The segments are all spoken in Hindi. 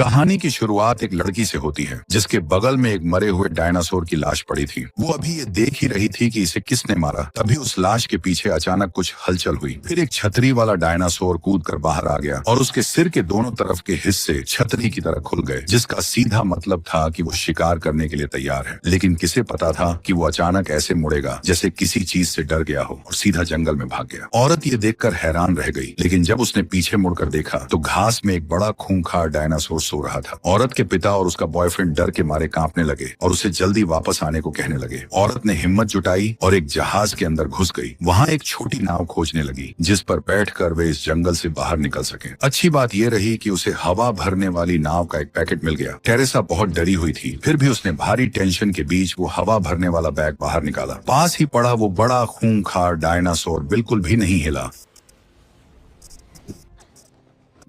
कहानी की शुरुआत एक लड़की से होती है जिसके बगल में एक मरे हुए डायनासोर की लाश पड़ी थी। वो अभी ये देख ही रही थी कि इसे किसने मारा। तभी उस लाश के पीछे अचानक कुछ हलचल हुई। फिर एक छतरी वाला डायनासोर कूद कर बाहर आ गया और उसके सिर के दोनों तरफ के हिस्से छतरी की तरह खुल गए, जिसका सीधा मतलब था कि वो शिकार करने के लिए तैयार है। लेकिन किसे पता था कि वो अचानक ऐसे मुड़ेगा जैसे किसी चीज से डर गया हो और सीधा जंगल में भाग गया। औरत ये देखकर हैरान रह गई, लेकिन जब उसने पीछे मुड़कर देखा तो घास में एक बड़ा खूंखार डायनासोर सो रहा था। औरत के पिता और उसका बॉयफ्रेंड डर के मारे कांपने लगे और उसे जल्दी वापस आने को कहने लगे। औरत ने हिम्मत जुटाई और एक जहाज के अंदर घुस गई। वहाँ एक छोटी नाव खोजने लगी जिस पर बैठकर वे इस जंगल से बाहर निकल सके। अच्छी बात यह रही कि उसे हवा भरने वाली नाव का एक पैकेट मिल गया। टेरेसा बहुत डरी हुई थी, फिर भी उसने भारी टेंशन के बीच वो हवा भरने वाला बैग बाहर निकाला। पास ही पड़ा वो बड़ा खूंखार डायनासोर बिल्कुल भी नहीं हिला।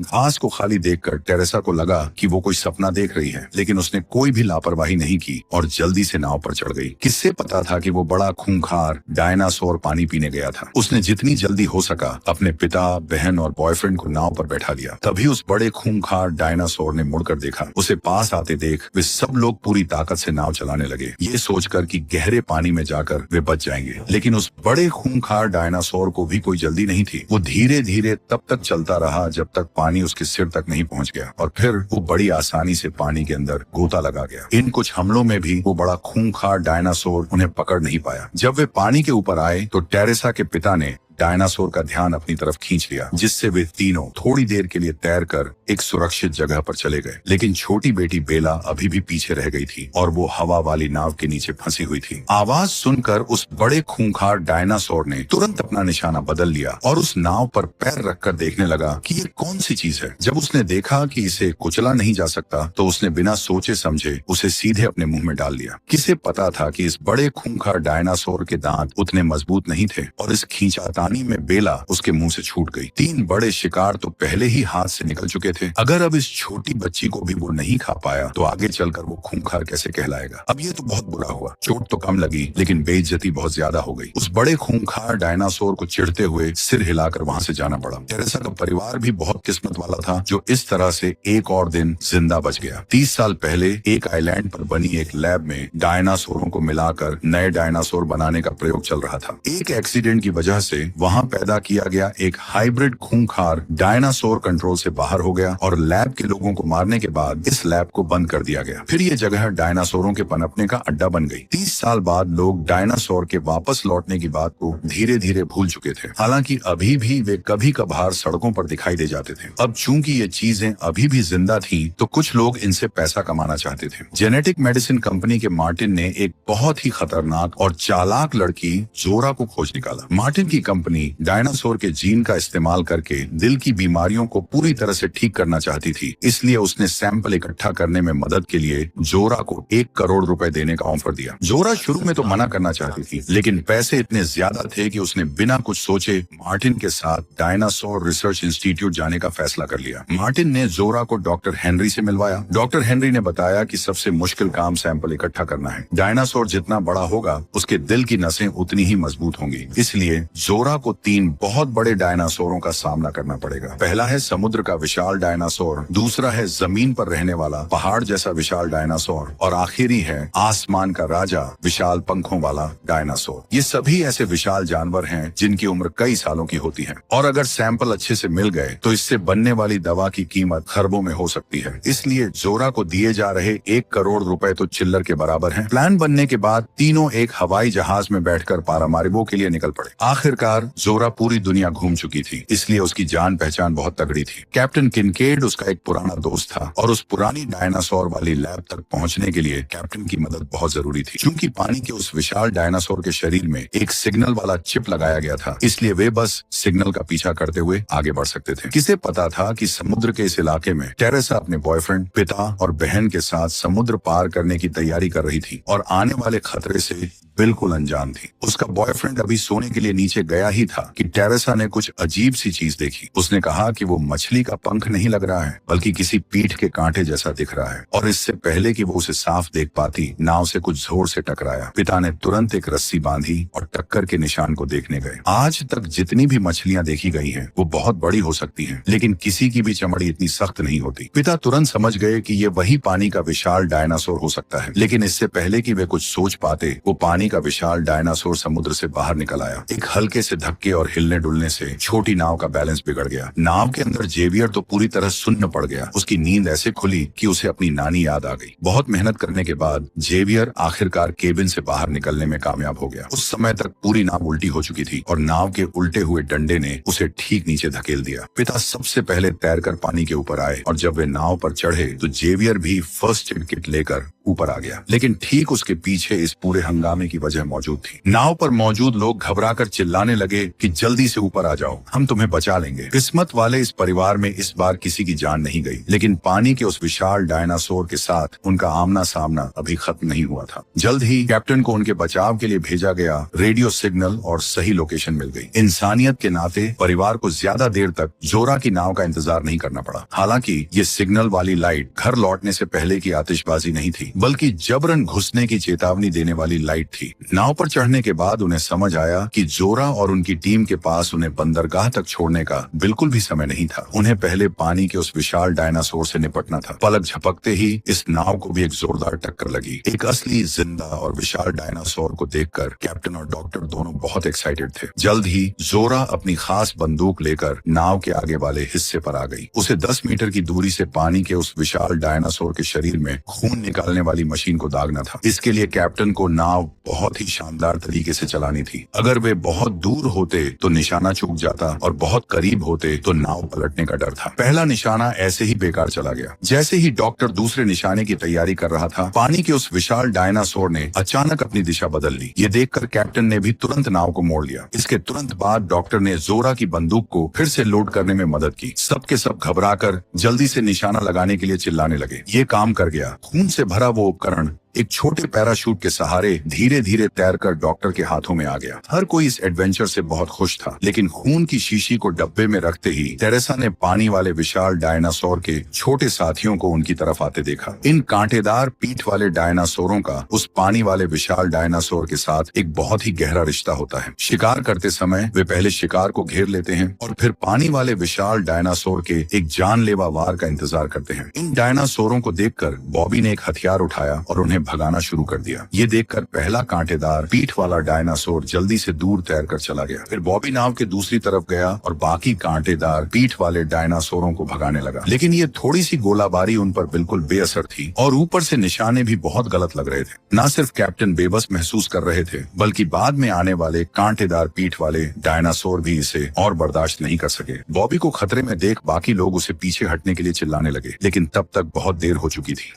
घास को खाली देखकर टेरेसा को लगा कि वो कोई सपना देख रही है, लेकिन उसने कोई भी लापरवाही नहीं की और जल्दी से नाव पर चढ़ गई। किससे पता था कि वो बड़ा खूंखार डायनासोर पानी पीने गया था। उसने जितनी जल्दी हो सका अपने पिता, बहन और बॉयफ्रेंड को नाव पर बैठा दिया। तभी उस बड़े खूंखार डायनासोर ने मुड़कर देखा। उसे पास आते देख वे सब लोग पूरी ताकत से नाव चलाने लगे, ये सोचकर कि गहरे पानी में जाकर वे बच जाएंगे। लेकिन उस बड़े खूंखार डायनासोर को भी कोई जल्दी नहीं थी। वो धीरे धीरे तब तक चलता रहा जब तक पानी उसके सिर तक नहीं पहुंच गया और फिर वो बड़ी आसानी से पानी के अंदर गोता लगा गया। इन कुछ हमलों में भी वो बड़ा खूंखार डायनासोर उन्हें पकड़ नहीं पाया। जब वे पानी के ऊपर आए तो टेरेसा के पिता ने डायनासोर का ध्यान अपनी तरफ खींच लिया, जिससे वे तीनों थोड़ी देर के लिए तैरकर एक सुरक्षित जगह पर चले गए। लेकिन छोटी बेटी बेला अभी भी पीछे रह गई थी और वो हवा वाली नाव के नीचे फंसी हुई थी। आवाज सुनकर उस बड़े खूंखार डायनासोर ने तुरंत अपना निशाना बदल लिया और उस नाव पर पैर रखकर देखने लगा कि ये कौन सी चीज है। जब उसने देखा कि इसे कुचला नहीं जा सकता तो उसने बिना सोचे समझे उसे सीधे अपने मुंह में डाल लिया। किसे पता था कि इस बड़े खूंखार डायनासोर के दांत उतने मजबूत नहीं थे और इस खींचातानी में बेला उसके मुंह से छूट गई। तीन बड़े शिकार तो पहले ही हाथ से निकल चुके थे। अगर अब इस छोटी बच्ची को भी वो नहीं खा पाया तो आगे चलकर वो खूंखार कैसे कहलाएगा। अब ये तो बहुत बुरा हुआ। चोट तो कम लगी लेकिन बेइज्जती बहुत ज्यादा हो गई। उस बड़े खूंखार डायनासोर को चिढ़ते हुए सिर हिलाकर वहाँ से जाना पड़ा। टेरेसा का परिवार भी बहुत किस्मत वाला था जो इस तरह से एक और दिन जिंदा बच गया। 30 साल पहले एक आइलैंड पर बनी एक लैब में डायनासोरों को मिलाकर नए डायनासोर बनाने का प्रयोग चल रहा था। एक एक्सीडेंट की वजह से वहां पैदा किया गया एक हाइब्रिड खूंखार डायनासोर कंट्रोल से बाहर हो गया और लैब के लोगों को मारने के बाद इस लैब को बंद कर दिया गया। फिर ये जगह डायनासोरों के पनपने का अड्डा बन गई। 30 साल बाद लोग डायनासोर के वापस लौटने की बात को धीरे धीरे भूल चुके थे। हालांकि अभी भी वे कभी कभार सड़कों पर दिखाई दे जाते थे। अब चूंकि ये चीजें अभी भी जिंदा थी तो कुछ लोग इनसे पैसा कमाना चाहते थे। जेनेटिक मेडिसिन कंपनी के मार्टिन ने एक बहुत ही खतरनाक और चालाक लड़की जोरा को खोज निकाला। मार्टिन की कंपनी डायनासोर के जीन का इस्तेमाल करके दिल की बीमारियों को पूरी तरह से ठीक करना चाहती थी। इसलिए उसने सैंपल इकट्ठा करने में मदद के लिए जोरा को 1 करोड़ रुपए देने का ऑफर दिया। जोरा शुरू में तो मना करना चाहती थी, लेकिन पैसे इतने ज्यादा थे कि उसने बिना कुछ सोचे मार्टिन के साथ डायनासोर रिसर्च इंस्टीट्यूट जाने का फैसला कर लिया। मार्टिन ने जोरा को डॉक्टर हेनरी से मिलवाया। डॉक्टर हेनरी ने बताया कि सबसे मुश्किल काम सैंपल इकट्ठा करना है। डायनासोर जितना बड़ा होगा उसके दिल की नसें उतनी ही मजबूत होंगी। इसलिए जोरा को 3 बहुत बड़े डायनासोरों का सामना करना पड़ेगा। पहला है समुद्र का विशाल डायनासोर, दूसरा है जमीन पर रहने वाला पहाड़ जैसा विशाल डायनासोर और आखिरी है आसमान का राजा विशाल पंखों वाला डायनासोर। ये सभी ऐसे विशाल जानवर हैं जिनकी उम्र कई सालों की होती है और अगर सैंपल अच्छे से मिल गए तो इससे बनने वाली दवा की कीमत खरबों में हो सकती है। इसलिए जोरा को दिए जा रहे 1 करोड़ रुपए तो चिल्लर के बराबर हैं। प्लान बनने के बाद तीनों एक हवाई जहाज में बैठकर पारामारिबो के लिए निकल पड़े। आखिरकार जोरा पूरी दुनिया घूम चुकी थी, इसलिए उसकी जान पहचान बहुत तगड़ी थी। कैप्टन किनकेड उसका एक पुराना दोस्त था और उस पुरानी डायनासोर वाली लैब तक पहुंचने के लिए कैप्टन की मदद बहुत जरूरी थी। क्योंकि पानी के उस विशाल डायनासोर के शरीर में एक सिग्नल वाला चिप लगाया गया था, इसलिए वे बस सिग्नल का पीछा करते हुए आगे बढ़ सकते थे। किसे पता था कि समुद्र के इस इलाके में टेरेसा अपने बॉयफ्रेंड, पिता और बहन के साथ समुद्र पार करने की तैयारी कर रही थी और आने वाले खतरे से बिल्कुल अनजान थी। उसका बॉयफ्रेंड अभी सोने के लिए नीचे गया ही था कि टेरेसा ने कुछ अजीब सी चीज देखी। उसने कहा कि वो मछली का पंख नहीं लग रहा है, बल्कि किसी पीठ के कांटे जैसा दिख रहा है। और इससे पहले कि वो उसे साफ देख पाती, नाव से कुछ जोर से टकराया। पिता ने तुरंत एक रस्सी बांधी और टक्कर के निशान को देखने गए। आज तक जितनी भी मछलियां देखी गई हैं, वो बहुत बड़ी हो सकती हैं, लेकिन किसी की भी चमड़ी इतनी सख्त नहीं होती। पिता तुरंत समझ गए कि ये वही पानी का विशाल डायनासोर हो सकता है। लेकिन इससे पहले कि वे कुछ सोच पाते, वो पानी का विशाल डायनासोर समुद्र से बाहर निकल आया। एक हल्के से धक्के और हिलने डुलने से छोटी नाव का बैलेंस बिगड़ गया। नाव के अंदर जेवियर तो पूरी तरह सुन्न पड़ गया। उसकी नींद ऐसे खुली कि उसे अपनी नानी याद आ गई। बहुत मेहनत करने के बाद जेवियर आखिरकार केबिन से बाहर निकलने में कामयाब हो गया। उस समय तक पूरी नाव उल्टी हो चुकी थी और नाव के उल्टे हुए डंडे ने उसे ठीक नीचे धकेल दिया। पिता सबसे पहले तैरकर पानी के ऊपर आए और जब वे नाव पर चढ़े तो जेवियर भी फर्स्ट एड किट लेकर ऊपर आ गया। लेकिन ठीक उसके पीछे इस पूरे हंगामे की वजह मौजूद थी। नाव पर मौजूद लोग घबराकर चिल्लाने लगे कि जल्दी से ऊपर आ जाओ, हम तुम्हें बचा लेंगे। किस्मत वाले इस परिवार में इस बार किसी की जान नहीं गई, लेकिन पानी के उस विशाल डायनासोर के साथ उनका आमना सामना अभी खत्म नहीं हुआ था। जल्द ही कैप्टन को उनके बचाव के लिए भेजा गया रेडियो सिग्नल और सही लोकेशन मिल गई। इंसानियत के नाते परिवार को ज्यादा देर तक जोरा की नाव का इंतजार नहीं करना पड़ा। हालांकि ये सिग्नल वाली लाइट घर लौटने से पहले की आतिशबाजी नहीं थी, बल्कि जबरन घुसने की चेतावनी देने वाली लाइट थी। नाव पर चढ़ने के बाद उन्हें समझ आया कि जोरा और उनकी टीम के पास उन्हें बंदरगाह तक छोड़ने का बिल्कुल भी समय नहीं था। उन्हें पहले पानी के उस विशाल डायनासोर से निपटना था। पलक झपकते ही इस नाव को भी एक जोरदार टक्कर लगी। एक असली जिंदा और विशाल डायनासोर को देखकर कैप्टन और डॉक्टर दोनों बहुत एक्साइटेड थे। जल्द ही जोरा अपनी खास बंदूक लेकर नाव के आगे वाले हिस्से पर आ गई। उसे 10 मीटर की दूरी से पानी के उस विशाल डायनासोर के शरीर में खून निकालने वाली मशीन को दागना था। इसके लिए कैप्टन को नाव बहुत ही शानदार तरीके से चलानी थी। अगर वे बहुत दूर होते तो निशाना चूक जाता और बहुत करीब होते तो नाव पलटने का डर था। पहला निशाना ऐसे ही बेकार चला गया। जैसे ही डॉक्टर दूसरे निशाने की तैयारी कर रहा था, पानी के उस विशाल डायनासोर ने अचानक अपनी दिशा बदल ली। ये देखकर कैप्टन ने भी तुरंत नाव को मोड़ लिया। इसके तुरंत बाद डॉक्टर ने जोरा की बंदूक को फिर से लोड करने में मदद की। सब के सब घबराकर जल्दी से निशाना लगाने के लिए चिल्लाने लगे। ये काम कर गया। खून से भरा वो उपकरण एक छोटे पैराशूट के सहारे धीरे धीरे तैरकर डॉक्टर के हाथों में आ गया। हर कोई इस एडवेंचर से बहुत खुश था, लेकिन खून की शीशी को डब्बे में रखते ही टेरेसा ने पानी वाले विशाल डायनासोर के छोटे साथियों को उनकी तरफ आते देखा। इन कांटेदार पीठ वाले डायनासोरों का उस पानी वाले विशाल डायनासोर के साथ एक बहुत ही गहरा रिश्ता होता है। शिकार करते समय वे पहले शिकार को घेर लेते हैं और फिर पानी वाले विशाल डायनासोर के एक जानलेवा वार का इंतजार करते हैं। इन डायनासोरों को देखकर बॉबी ने एक हथियार उठाया और उन्हें भगाना शुरू कर दिया। ये देखकर पहला कांटेदार पीठ वाला डायनासोर जल्दी से दूर तैरकर चला गया। फिर बॉबी नाव के दूसरी तरफ गया और बाकी कांटेदार पीठ वाले डायनासोरों को भगाने लगा। लेकिन ये थोड़ी सी गोलाबारी उन पर बिल्कुल बेअसर थी और ऊपर से निशाने भी बहुत गलत लग रहे थे। न सिर्फ कैप्टन बेबस महसूस कर रहे थे, बल्कि बाद में आने वाले कांटेदार पीठ वाले डायनासोर भी इसे और बर्दाश्त नहीं कर सके। बॉबी को खतरे में देख बाकी लोग उसे पीछे हटने के लिए चिल्लाने लगे, लेकिन तब तक बहुत देर हो चुकी थी।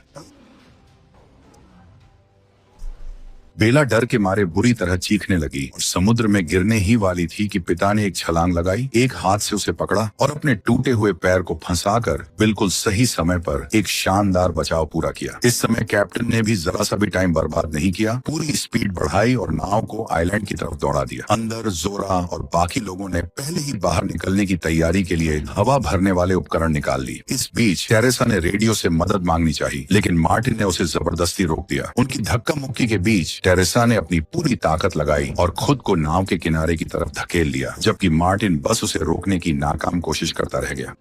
बेला डर के मारे बुरी तरह चीखने लगी और समुद्र में गिरने ही वाली थी कि पिता ने एक छलांग लगाई, एक हाथ से उसे पकड़ा और अपने टूटे हुए पैर को फंसाकर बिल्कुल सही समय पर एक शानदार बचाव पूरा किया। इस समय कैप्टन ने भी जरा सा भी टाइम बर्बाद नहीं किया। पूरी स्पीड बढ़ाई और नाव को आइलैंड की तरफ दौड़ा दिया। अंदर जोरा और बाकी लोगों ने पहले ही बाहर निकलने की तैयारी के लिए हवा भरने वाले उपकरण निकाल ली। इस बीच टेरेसा ने रेडियो से मदद मांगनी चाहिए, लेकिन मार्टिन ने उसे जबरदस्ती रोक दिया। उनकी धक्का मुक्की के बीच टेरेसा ने अपनी पूरी ताकत लगाई और खुद को नाव के किनारे की तरफ धकेल लिया, जबकि मार्टिन बस उसे रोकने की नाकाम कोशिश करता रह गया।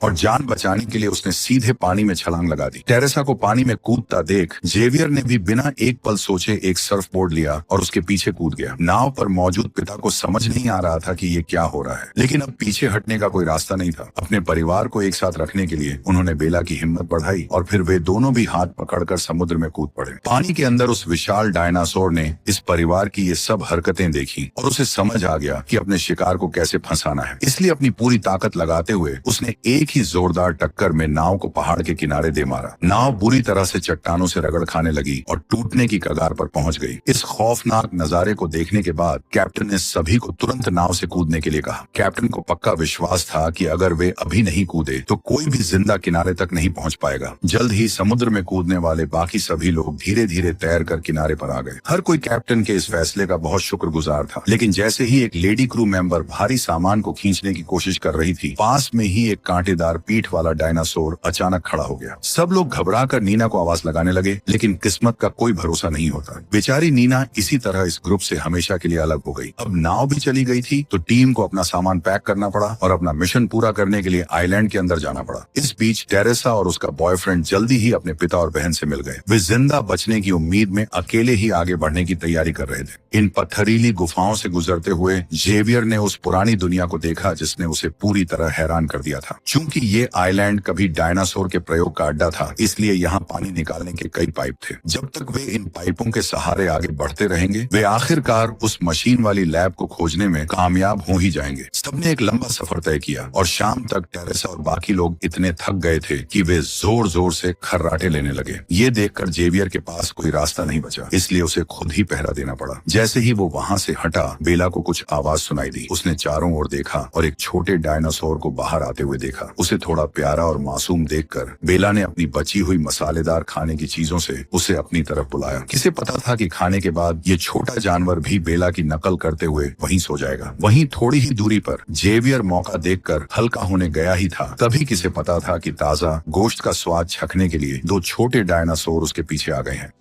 और जान बचाने के लिए उसने सीधे पानी में छलांग लगा दी। टेरेसा को पानी में कूदता देख जेवियर ने भी बिना एक पल सोचे एक सर्फ बोर्ड लिया और उसके पीछे कूद गया। नाव पर मौजूद पिता को समझ नहीं आ रहा था कि ये क्या हो रहा है, लेकिन अब पीछे हटने का कोई रास्ता नहीं था। अपने परिवार को एक साथ रखने के लिए उन्होंने बेला की हिम्मत बढ़ाई और फिर वे दोनों भी हाथ पकड़कर समुद्र में कूद पड़े। पानी के अंदर उस विशाल डायनासोर ने इस परिवार की ये सब हरकतें देखी और उसे समझ आ गया कि अपने शिकार को कैसे फंसाना है। इसलिए अपनी पूरी ताकत लगाते हुए उसने एक एक ही जोरदार टक्कर में नाव को पहाड़ के किनारे दे मारा। नाव बुरी तरह से चट्टानों से रगड़ खाने लगी और टूटने की कगार पर पहुंच गई। इस खौफनाक नजारे को देखने के बाद कैप्टन ने सभी को तुरंत नाव से कूदने के लिए कहा। कैप्टन को पक्का विश्वास था कि अगर वे अभी नहीं कूदे तो कोई भी जिंदा किनारे तक नहीं पहुंच पाएगा। जल्द ही समुद्र में कूदने वाले बाकी सभी लोग धीरे धीरे तैर कर किनारे पर आ गए। हर कोई कैप्टन के इस फैसले का बहुत शुक्रगुजार था, लेकिन जैसे ही एक लेडी क्रू मेंबर भारी सामान को खींचने की कोशिश कर रही थी, पास में ही एक कांटेदार पीठ वाला डायनासोर अचानक खड़ा हो गया। सब लोग घबराकर नीना को आवाज लगाने लगे, लेकिन किस्मत का कोई भरोसा नहीं होता। बेचारी नीना इसी तरह इस ग्रुप से हमेशा के लिए अलग हो गई। अब नाव भी चली गई थी तो टीम को अपना सामान पैक करना पड़ा और अपना मिशन पूरा करने के लिए आइलैंड के अंदर जाना पड़ा। इस बीच टेरेसा और उसका बॉयफ्रेंड जल्दी ही अपने पिता और बहन से मिल गए। वे जिंदा बचने की उम्मीद में अकेले ही आगे बढ़ने की तैयारी कर रहे थे। इन पत्थरीली गुफाओं से गुजरते हुए जेवियर ने उस पुरानी दुनिया को देखा जिसने उसे पूरी तरह हैरान कर दिया था। चूंकि ये आइलैंड कभी डायनासोर के प्रयोग का अड्डा था, इसलिए यहाँ पानी निकालने के कई पाइप थे। जब तक वे इन पाइपों के सहारे आगे बढ़ते रहेंगे, वे आखिरकार उस मशीन वाली लैब को खोजने में कामयाब हो ही जाएंगे। सबने एक लंबा सफर तय किया और शाम तक टेरेसा और बाकी लोग इतने थक गए थे कि वे जोर जोर से खर्राटे लेने लगे। ये देखकर जेवियर के पास कोई रास्ता नहीं बचा, इसलिए उसे खुद ही पहरा देना पड़ा। जैसे ही वो वहाँ से हटा, बेला को कुछ आवाज सुनाई दी। उसने चारों ओर देखा और एक छोटे डायनासोर को बाहर आते हुए देखा। उसे थोड़ा प्यारा और मासूम देखकर बेला ने अपनी बची हुई मसालेदार खाने की चीजों से उसे अपनी तरफ बुलाया। किसे पता था कि खाने के बाद ये छोटा जानवर भी बेला की नकल करते हुए वहीं सो जाएगा। वहीं थोड़ी ही दूरी पर जेवियर मौका देखकर हल्का होने गया ही था, तभी किसे पता था कि ताजा गोश्त का स्वाद चखने के लिए दो छोटे डायनासोर उसके पीछे आ गए हैं।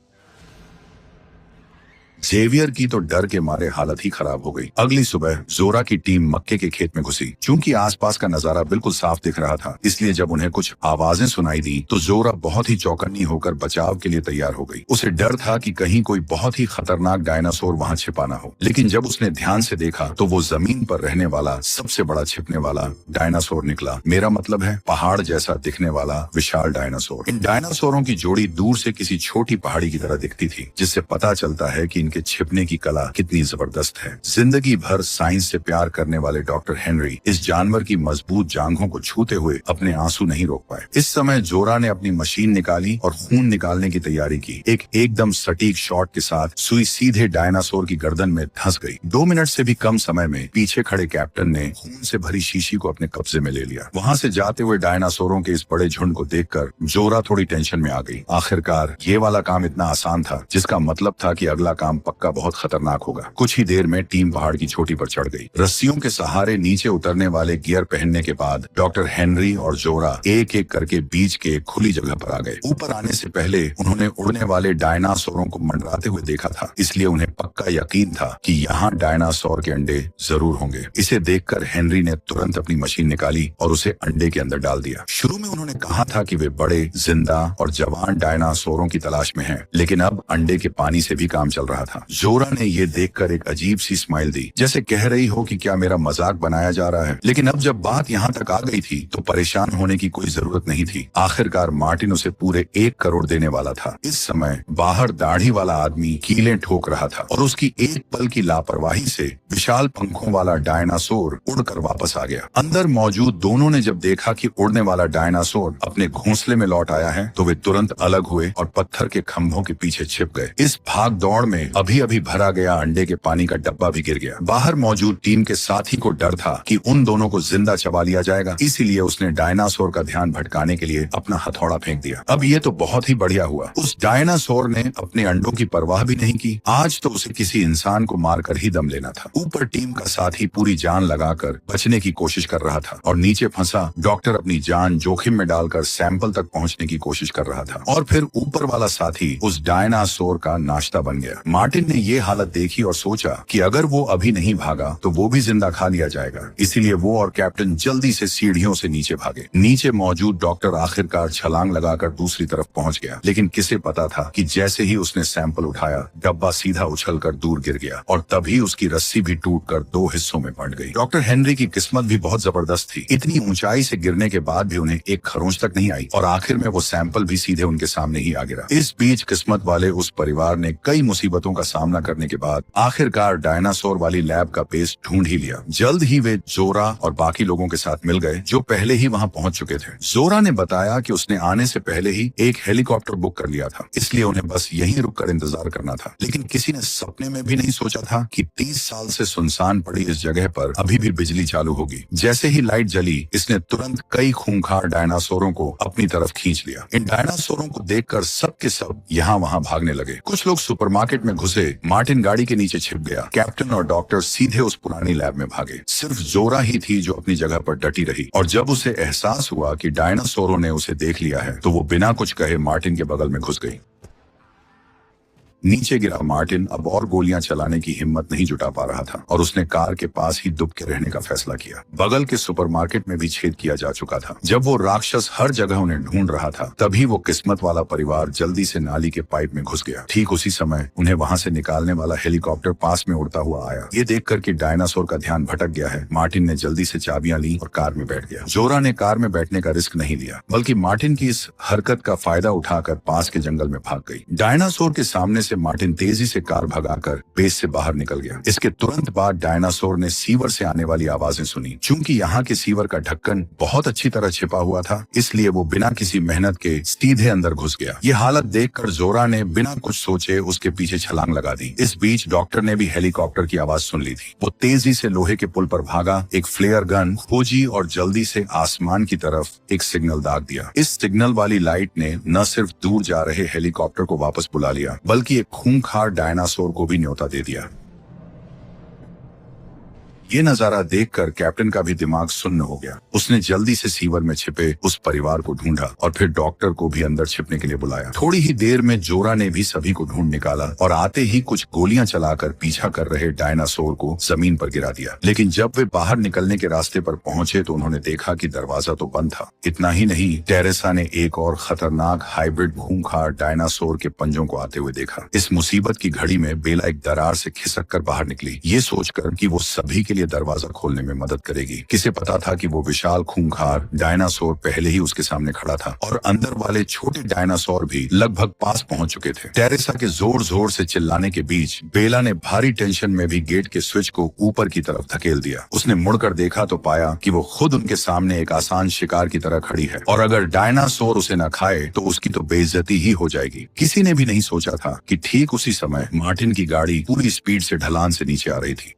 जेवियर की तो डर के मारे हालत ही खराब हो गई। अगली सुबह जोरा की टीम मक्के के खेत में घुसी। चूंकि आसपास का नजारा बिल्कुल साफ दिख रहा था, इसलिए जब उन्हें कुछ आवाजें सुनाई दी तो जोरा बहुत ही चौकन्नी होकर बचाव के लिए तैयार हो गई। उसे डर था कि कहीं कोई बहुत ही खतरनाक डायनासोर वहां छिपा ना हो, लेकिन जब उसने ध्यान से देखा तो वो जमीन पर रहने वाला सबसे बड़ा छिपने वाला डायनासोर निकला। मेरा मतलब है पहाड़ जैसा दिखने वाला विशाल डायनासोर। इन डायनासोरों की जोड़ी दूर से किसी छोटी पहाड़ी की तरह दिखती थी, जिससे पता चलता है कि इनके छिपने की कला कितनी जबरदस्त है। जिंदगी भर साइंस से प्यार करने वाले डॉक्टर हेनरी इस जानवर की मजबूत जांघों को छूते हुए अपने आंसू नहीं रोक पाए। इस समय जोरा ने अपनी मशीन निकाली और खून निकालने की तैयारी की। एकदम सटीक शॉट के साथ सुई सीधे डायनासोर की गर्दन में धंस गई। 2 मिनट से भी कम समय में पीछे खड़े कैप्टन ने खून से भरी शीशी को अपने कब्जे में ले लिया। वहाँ से जाते हुए डायनासोरों के इस बड़े झुंड को देखकर जोरा थोड़ी टेंशन में आ गई। आखिरकार ये वाला काम इतना आसान था, जिसका मतलब था कि अगला काम पक्का बहुत खतरनाक होगा। कुछ ही देर में टीम पहाड़ की चोटी पर चढ़ गई। रस्सियों के सहारे नीचे उतरने वाले गियर पहनने के बाद डॉक्टर हेनरी और जोरा एक एक करके बीच के खुली जगह पर आ गए। ऊपर आने से पहले उन्होंने उड़ने वाले डायनासोरों को मंडराते हुए देखा था, इसलिए उन्हें पक्का यकीन था कि यहाँ डायनासोर के अंडे जरूर होंगे। इसे देखकर हेनरी ने तुरंत अपनी मशीन निकाली और उसे अंडे के अंदर डाल दिया। शुरू में उन्होंने कहा था कि वे बड़े, जिंदा और जवान डायनासोरों की तलाश में हैं, लेकिन अब अंडे के पानी से भी काम चल रहा था। जोरा ने ये देखकर एक अजीब सी स्माइल दी, जैसे कह रही हो कि क्या मेरा मजाक बनाया जा रहा है। लेकिन अब जब बात यहाँ तक आ गई थी तो परेशान होने की कोई जरूरत नहीं थी। आखिरकार मार्टिन उसे पूरे 1 करोड़ देने वाला था। इस समय बाहर दाढ़ी वाला आदमी कीलें ठोक रहा था और उसकी एक पल की लापरवाही से विशाल पंखों वाला डायनासोर उड़कर वापस आ गया। अंदर मौजूद दोनों ने जब देखा कि उड़ने वाला डायनासोर अपने घोंसले में लौट आया है तो वे तुरंत अलग हुए और पत्थर के खंभों के पीछे छिप गए। इस भाग दौड़ में अभी अभी भरा गया अंडे के पानी का डब्बा भी गिर गया। बाहर मौजूद टीम के साथी को डर था कि उन दोनों को जिंदा चबा लिया जाएगा, इसीलिए उसने डायनासोर का ध्यान भटकाने के लिए अपना हथौड़ा फेंक दिया। अब ये तो बहुत ही बढ़िया हुआ, उस डायनासोर ने अपने अंडों की परवाह भी नहीं की। आज तो उसे किसी इंसान को मारकर ही दम लेना था। ऊपर टीम का साथी पूरी जान लगाकर बचने की कोशिश कर रहा था और नीचे फंसा डॉक्टर अपनी जान जोखिम में डालकर सैंपल तक पहुंचने की कोशिश कर रहा था। और फिर ऊपर वाला साथी उस डायनासोर का नाश्ता बन गया। मार्टिन ने ये हालत देखी और सोचा कि अगर वो अभी नहीं भागा तो वो भी जिंदा खा लिया जाएगा। इसीलिए वो और कैप्टन जल्दी से सीढ़ियों से नीचे भागे। नीचे मौजूद डॉक्टर आखिरकार छलांग लगाकर दूसरी तरफ पहुंच गया, लेकिन किसे पता था कि जैसे ही उसने सैंपल उठाया, डब्बा सीधा उछलकर दूर गिर गया और तभी उसकी रस्सी भी टूटकर 2 हिस्सों में बंट गई। डॉक्टर हेनरी की किस्मत भी बहुत जबरदस्त थी। इतनी ऊंचाई से गिरने के बाद भी उन्हें एक खरोंच तक नहीं आई और आखिर में वो सैंपल भी सीधे उनके सामने ही आ गिरा। इस बीच किस्मत वाले उस परिवार ने कई मुसीबतों का सामना करने के बाद आखिरकार डायनासोर वाली लैब का बेस ढूंढ ही लिया। जल्द ही वे जोरा और बाकी लोगों के साथ मिल गए जो पहले ही वहां पहुंच चुके थे। जोरा ने बताया कि उसने आने से पहले ही एक हेलीकॉप्टर बुक कर लिया था, इसलिए उन्हें बस यहीं रुककर इंतजार करना था। लेकिन किसी ने सपने में भी नहीं सोचा था कि 30 साल से सुनसान पड़ी इस जगह पर अभी भी बिजली चालू होगी। जैसे ही लाइट जली, इसने तुरंत कई खूंखार डायनासोरों को अपनी तरफ खींच लिया। इन डायनासोरों को देखकर सब के सब यहाँ वहाँ भागने लगे। कुछ लोग सुपरमार्केट में घुसे, मार्टिन गाड़ी के नीचे छिप गया। कैप्टन और डॉक्टर सीधे उस पुरानी लैब में भागे। सिर्फ जोरा ही थी जो अपनी जगह पर डटी रही, और जब उसे एहसास हुआ कि डायनासोरों ने उसे देख लिया है तो वो बिना कुछ कहे मार्टिन के बगल में घुस गई। नीचे गिरा मार्टिन अब और गोलियां चलाने की हिम्मत नहीं जुटा पा रहा था और उसने कार के पास ही दुब के रहने का फैसला किया। बगल के सुपरमार्केट में भी छेद किया जा चुका था। जब वो राक्षस हर जगह उन्हें ढूंढ रहा था, तभी वो किस्मत वाला परिवार जल्दी से नाली के पाइप में घुस गया। ठीक उसी समय उन्हें वहां से निकालने वाला हेलीकॉप्टर पास में उड़ता हुआ आया। ये देखकर कि डायनासोर का ध्यान भटक गया है, मार्टिन ने जल्दी से चाबियां ली और कार में बैठ गया। जोरा ने कार में बैठने का रिस्क नहीं लिया, बल्कि मार्टिन की इस हरकत का फायदा उठाकर पास के जंगल में भाग गई। डायनासोर के सामने से मार्टिन तेजी से कार भगाकर बेस से बाहर निकल गया। इसके तुरंत बाद डायनासोर ने सीवर से आने वाली आवाजें सुनी। चूंकि यहाँ के सीवर का ढक्कन बहुत अच्छी तरह छिपा हुआ था, इसलिए वो बिना किसी मेहनत के सीधे अंदर घुस गया। ये हालत देखकर जोरा ने बिना कुछ सोचे उसके पीछे छलांग लगा दी। इस बीच डॉक्टर ने भी हेलीकॉप्टर की आवाज सुन ली थी। वो तेजी से लोहे के पुल पर भागा, एक फ्लेयर गन खोजी और जल्दी से आसमान की तरफ एक सिग्नल दाग दिया। इस सिग्नल वाली लाइट ने न सिर्फ दूर जा रहे हेलीकॉप्टर को वापस बुला लिया, बल्कि एक खूंखार डायनासोर को भी न्योता दे दिया। ये नजारा देखकर कैप्टन का भी दिमाग सुन्न हो गया। उसने जल्दी से सीवर में छिपे उस परिवार को ढूंढा और फिर डॉक्टर को भी अंदर छिपने के लिए बुलाया। थोड़ी ही देर में जोरा ने भी सभी को ढूंढ निकाला और आते ही कुछ गोलियां चलाकर पीछा कर रहे डायनासोर को जमीन पर गिरा दिया। लेकिन जब वे बाहर निकलने के रास्ते पर पहुंचे तो उन्होंने देखा कि दरवाजा तो बंद था। इतना ही नहीं, टेरेसा ने एक और खतरनाक हाइब्रिड खूंखार डायनासोर के पंजों को आते हुए देखा। इस मुसीबत की घड़ी में बेला एक दरार से खिसक कर बाहर निकली, ये सोचकर कि वो सभी के लिए दरवाजा खोलने में मदद करेगी। किसे पता था कि वो विशाल खूंखार डायनासोर पहले ही उसके सामने खड़ा था और अंदर वाले छोटे डायनासोर भी लगभग पास पहुंच चुके थे। टेरेसा के जोर जोर से चिल्लाने के बीच बेला ने भारी टेंशन में भी गेट के स्विच को ऊपर की तरफ धकेल दिया। उसने मुड़कर देखा तो पाया कि वो खुद उनके सामने एक आसान शिकार की तरह खड़ी है और अगर डायनासोर उसे न खाए तो उसकी तो बेइज्जती ही हो जाएगी। किसी ने भी नहीं सोचा था कि ठीक उसी समय मार्टिन की गाड़ी पूरी स्पीड से ढलान से नीचे आ रही थी।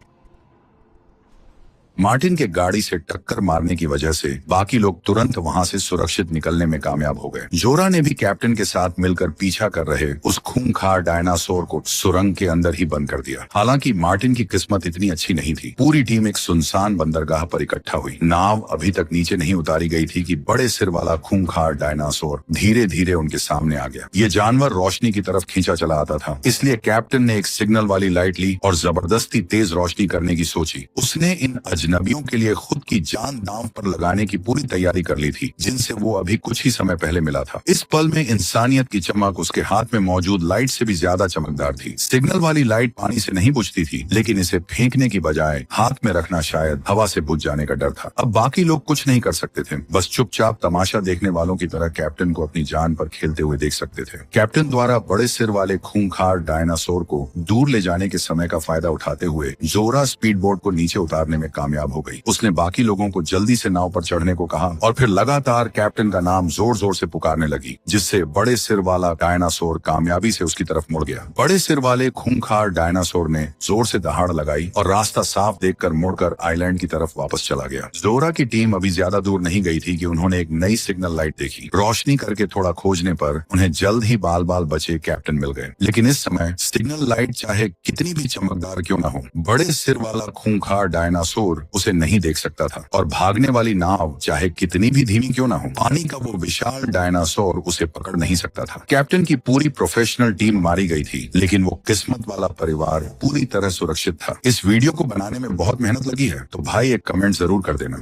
मार्टिन के गाड़ी से टक्कर मारने की वजह से बाकी लोग तुरंत वहां से सुरक्षित निकलने में कामयाब हो गए। जोरा ने भी कैप्टन के साथ मिलकर पीछा कर रहे उस खूंखार डायनासोर को सुरंग के अंदर ही बंद कर दिया। हालांकि मार्टिन की किस्मत इतनी अच्छी नहीं थी। पूरी टीम एक सुनसान बंदरगाह पर इकट्ठा हुई। नाव अभी तक नीचे नहीं उतारी गई थी कि बड़े सिर वाला खूंखार डायनासोर धीरे धीरे उनके सामने आ गया। ये जानवर रोशनी की तरफ खींचा चला आता था, इसलिए कैप्टन ने एक सिग्नल वाली लाइट ली और जबरदस्ती तेज रोशनी करने की सोची। उसने इन अजनबियों के लिए खुद की जान दांव पर लगाने की पूरी तैयारी कर ली थी, जिनसे वो अभी कुछ ही समय पहले मिला था। इस पल में इंसानियत की चमक उसके हाथ में मौजूद लाइट से भी ज्यादा चमकदार थी। सिग्नल वाली लाइट पानी से नहीं बुझती थी, लेकिन इसे फेंकने की बजाय हाथ में रखना शायद हवा से बुझ जाने का डर था। अब बाकी लोग कुछ नहीं कर सकते थे, बस चुपचाप तमाशा देखने वालों की तरह कैप्टन को अपनी जान पर खेलते हुए देख सकते थे। कैप्टन द्वारा बड़े सिर वाले खूंखार डायनासोर को दूर ले जाने के समय का फायदा उठाते हुए जोरा स्पीड बोट को नीचे उतारने में कामयाब हो गई। उसने बाकी लोगों को जल्दी से नाव पर चढ़ने को कहा और फिर लगातार कैप्टन का नाम जोर जोर से पुकारने लगी, जिससे बड़े सिर वाला डायनासोर कामयाबी से उसकी तरफ मुड़ गया। बड़े सिर वाले खूंखार डायनासोर ने जोर से दहाड़ लगाई और रास्ता साफ देखकर मुड़कर आइलैंड की तरफ वापस चला गया। जोरा की टीम अभी ज्यादा दूर नहीं गई थी कि उन्होंने एक नई सिग्नल लाइट देखी। रोशनी करके थोड़ा खोजने पर उन्हें जल्द ही बाल बाल बचे कैप्टन मिल गए। लेकिन इस समय सिग्नल लाइट चाहे कितनी भी चमकदार क्यों न हो, बड़े सिर वाला खूंखार डायनासोर उसे नहीं देख सकता था और भागने वाली नाव चाहे कितनी भी धीमी क्यों ना हो, पानी का वो विशाल डायनासोर उसे पकड़ नहीं सकता था। कैप्टन की पूरी प्रोफेशनल टीम मारी गई थी, लेकिन वो किस्मत वाला परिवार पूरी तरह सुरक्षित था। इस वीडियो को बनाने में बहुत मेहनत लगी है, तो भाई एक कमेंट जरूर कर देना।